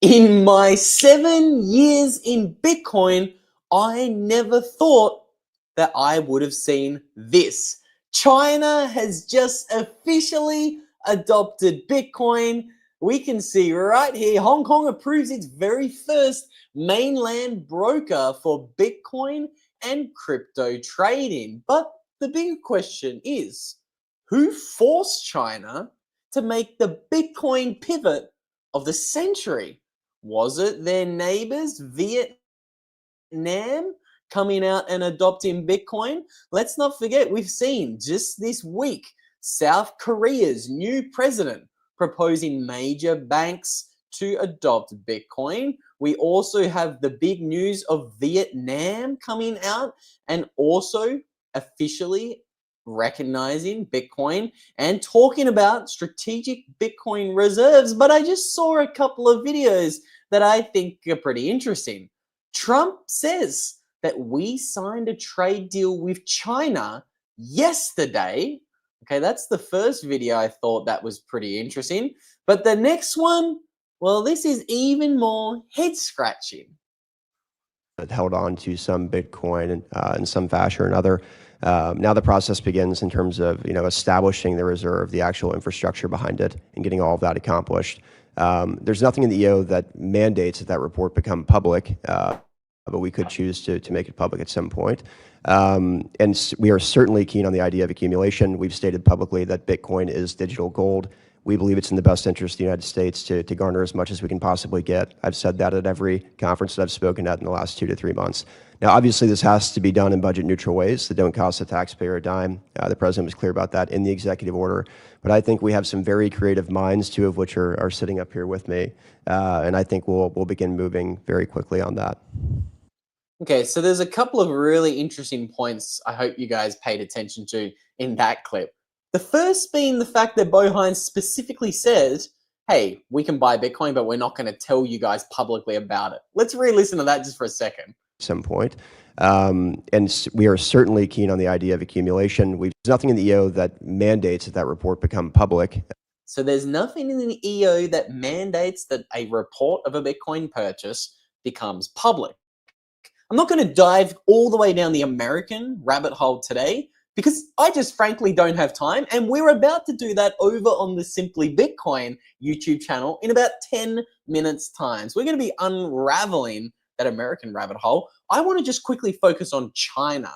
In my 7 years in Bitcoin, I never thought that I would have seen this. China has just officially adopted Bitcoin. We can see right here, Hong Kong approves its very first mainland broker for Bitcoin and crypto trading. But the bigger question is, who forced China to make the Bitcoin pivot of the century? Was it their neighbors, Vietnam, coming out and adopting Bitcoin? Let's not forget, we've seen just this week South Korea's new president proposing major banks to adopt Bitcoin. We also have the big news of Vietnam coming out and also officially recognizing Bitcoin and talking about strategic Bitcoin reserves. But I just saw a couple of videos that I think are pretty interesting. Trump says that we signed a trade deal with China yesterday. Okay, that's the first video. I thought that was pretty interesting. But the next one, well, this is even more head scratching. Held on to some Bitcoin in some fashion or another. Now the process begins in terms of establishing the reserve, the actual infrastructure behind it, and getting all of that accomplished. There's nothing in the EO that mandates that report become public, but we could choose to make it public at some point. And we are certainly keen on the idea of accumulation. We've stated publicly that Bitcoin is digital gold. We believe it's in the best interest of the United States to garner as much as we can possibly get. I've said that at every conference that I've spoken at in the last 2 to 3 months. Now, obviously, this has to be done in budget neutral ways that don't cost the taxpayer a dime. The president was clear about that in the executive order. But I think we have some very creative minds, 2 of which are sitting up here with me. And I think we'll begin moving very quickly on that. Okay, so there's a couple of really interesting points I hope you guys paid attention to in that clip. The first being the fact that Bo Hines specifically says, hey, we can buy Bitcoin, but we're not going to tell you guys publicly about it. Let's re-listen to that just for a second. Some point. And we are certainly keen on the idea of accumulation. There's nothing in the EO that mandates that report become public. So there's nothing in the EO that mandates that a report of a Bitcoin purchase becomes public. I'm not going to dive all the way down the American rabbit hole today because I just frankly don't have time, and we're about to do that over on the Simply Bitcoin YouTube channel in about 10 minutes time. So we're going to be unraveling that American rabbit hole. I want to just quickly focus on China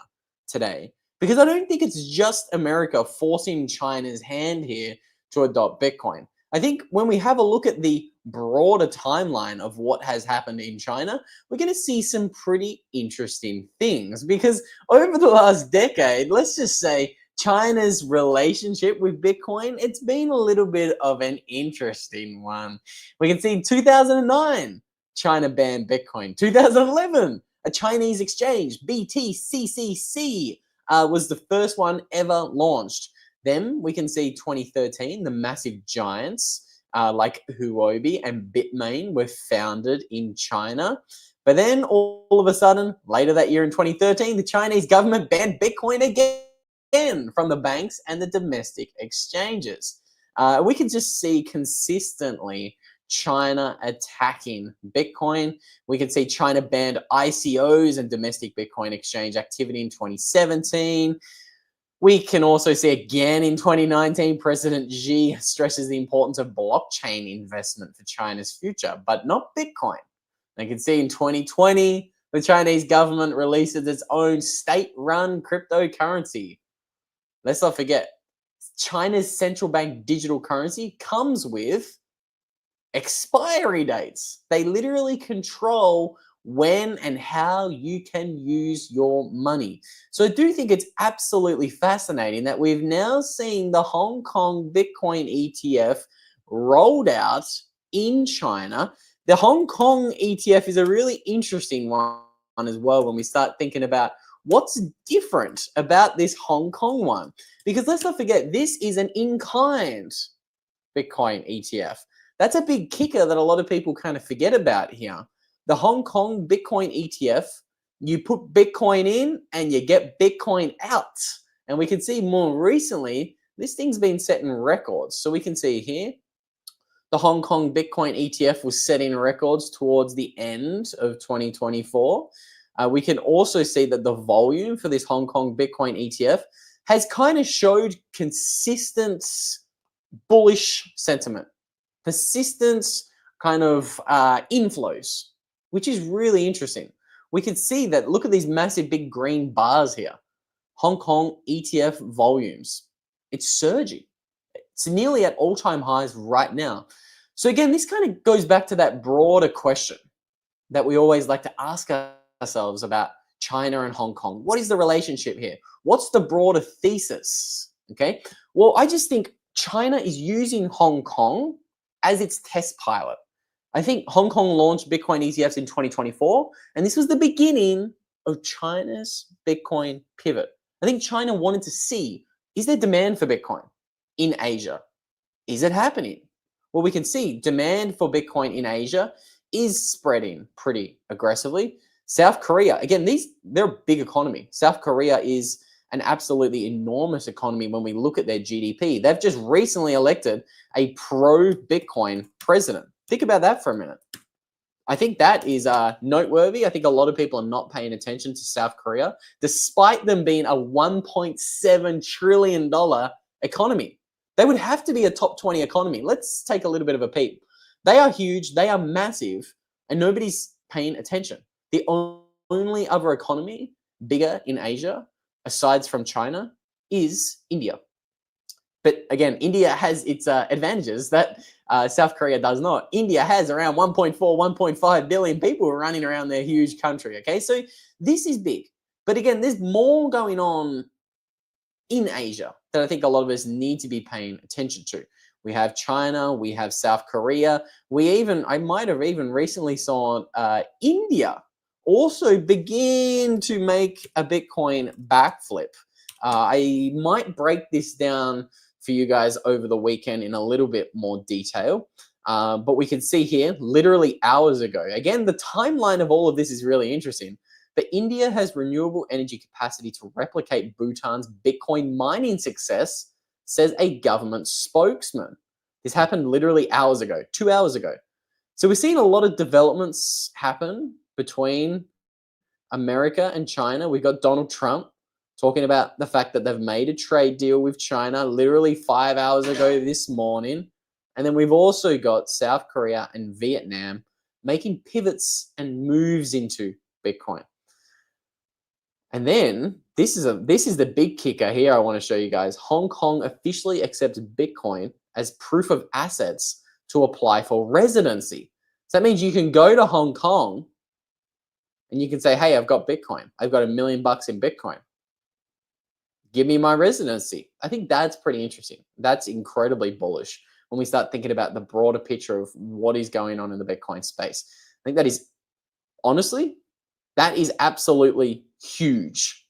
today because I don't think it's just America forcing China's hand here to adopt Bitcoin. I think when we have a look at the broader timeline of what has happened in China, we're going to see some pretty interesting things because over the last decade, let's just say China's relationship with Bitcoin, it's been a little bit of an interesting one. We can see in 2009, China banned Bitcoin. 2011, a Chinese exchange, BTCCC, was the first one ever launched. Then we can see 2013, the massive giants like Huobi and Bitmain were founded in China. But then all of a sudden, later that year in 2013, the Chinese government banned Bitcoin again from the banks and the domestic exchanges. We can just see consistently China attacking Bitcoin. We can see China banned ICOs and domestic Bitcoin exchange activity in 2017. We can also see again in 2019, President Xi stresses the importance of blockchain investment for China's future, but not Bitcoin. You can see in 2020, the Chinese government releases its own state-run cryptocurrency. Let's not forget, China's central bank digital currency comes with expiry dates. They literally control when and how you can use your money. So I do think it's absolutely fascinating that we've now seen the Hong Kong Bitcoin ETF rolled out in China. The Hong Kong ETF is a really interesting one as well when we start thinking about what's different about this Hong Kong one. Because let's not forget, this is an in-kind Bitcoin ETF. That's a big kicker that a lot of people kind of forget about here. The Hong Kong Bitcoin ETF, you put Bitcoin in and you get Bitcoin out. And we can see more recently, this thing's been setting records. So we can see here, the Hong Kong Bitcoin ETF was setting records towards the end of 2024. We can also see that the volume for this Hong Kong Bitcoin ETF has kind of showed consistent bullish sentiment, persistent kind of inflows, which is really interesting. We can see that, look at these massive big green bars here. Hong Kong ETF volumes. It's surging. It's nearly at all-time highs right now. So again, this kind of goes back to that broader question that we always like to ask ourselves about China and Hong Kong. What is the relationship here? What's the broader thesis? Okay. Well, I just think China is using Hong Kong as its test pilot. I think Hong Kong launched Bitcoin ETFs in 2024, and this was the beginning of China's Bitcoin pivot. I think China wanted to see, is there demand for Bitcoin in Asia? Is it happening? Well, we can see demand for Bitcoin in Asia is spreading pretty aggressively. South Korea, again, they're a big economy. South Korea is an absolutely enormous economy when we look at their GDP. They've just recently elected a pro-Bitcoin president. Think about that for a minute. I think that is noteworthy. I think a lot of people are not paying attention to South Korea, despite them being a $1.7 trillion economy. They would have to be a top 20 economy. Let's take a little bit of a peep. They are huge, they are massive, and nobody's paying attention. The only other economy bigger in Asia, aside from China, is India. But again, India has its advantages that South Korea does not. India has around 1.4, 1.5 billion people running around their huge country, okay? So this is big. But again, there's more going on in Asia that I think a lot of us need to be paying attention to. We have China, we have South Korea. I might have even recently saw India also begin to make a Bitcoin backflip. I might break this down for you guys over the weekend in a little bit more detail. But we can see here, literally hours ago, again, the timeline of all of this is really interesting. But India has renewable energy capacity to replicate Bhutan's Bitcoin mining success, says a government spokesman. This happened literally hours ago, 2 hours ago. So we're seeing a lot of developments happen between America and China. We've got Donald Trump talking about the fact that they've made a trade deal with China literally 5 hours ago this morning. And then we've also got South Korea and Vietnam making pivots and moves into Bitcoin. And then this is the big kicker here I want to show you guys. Hong Kong officially accepts Bitcoin as proof of assets to apply for residency. So that means you can go to Hong Kong and you can say, hey, I've got Bitcoin. I've got $1 million in Bitcoin. Give me my residency. I think that's pretty interesting. That's incredibly bullish when we start thinking about the broader picture of what is going on in the Bitcoin space. I think that is, honestly, that is absolutely huge.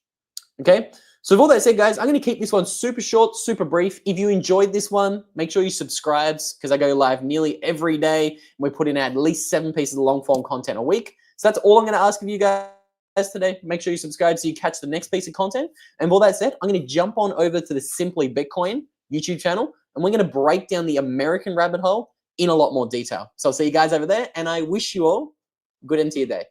Okay. So with all that said, guys, I'm going to keep this one super short, super brief. If you enjoyed this one, make sure you subscribe because I go live nearly every day. And we're putting out at least 7 pieces of long form content a week. So that's all I'm going to ask of you guys today. Make sure you subscribe so you catch the next piece of content. And with all that said, I'm going to jump on over to the Simply Bitcoin YouTube channel, and we're going to break down the American rabbit hole in a lot more detail. So I'll see you guys over there, and I wish you all a good end to your day.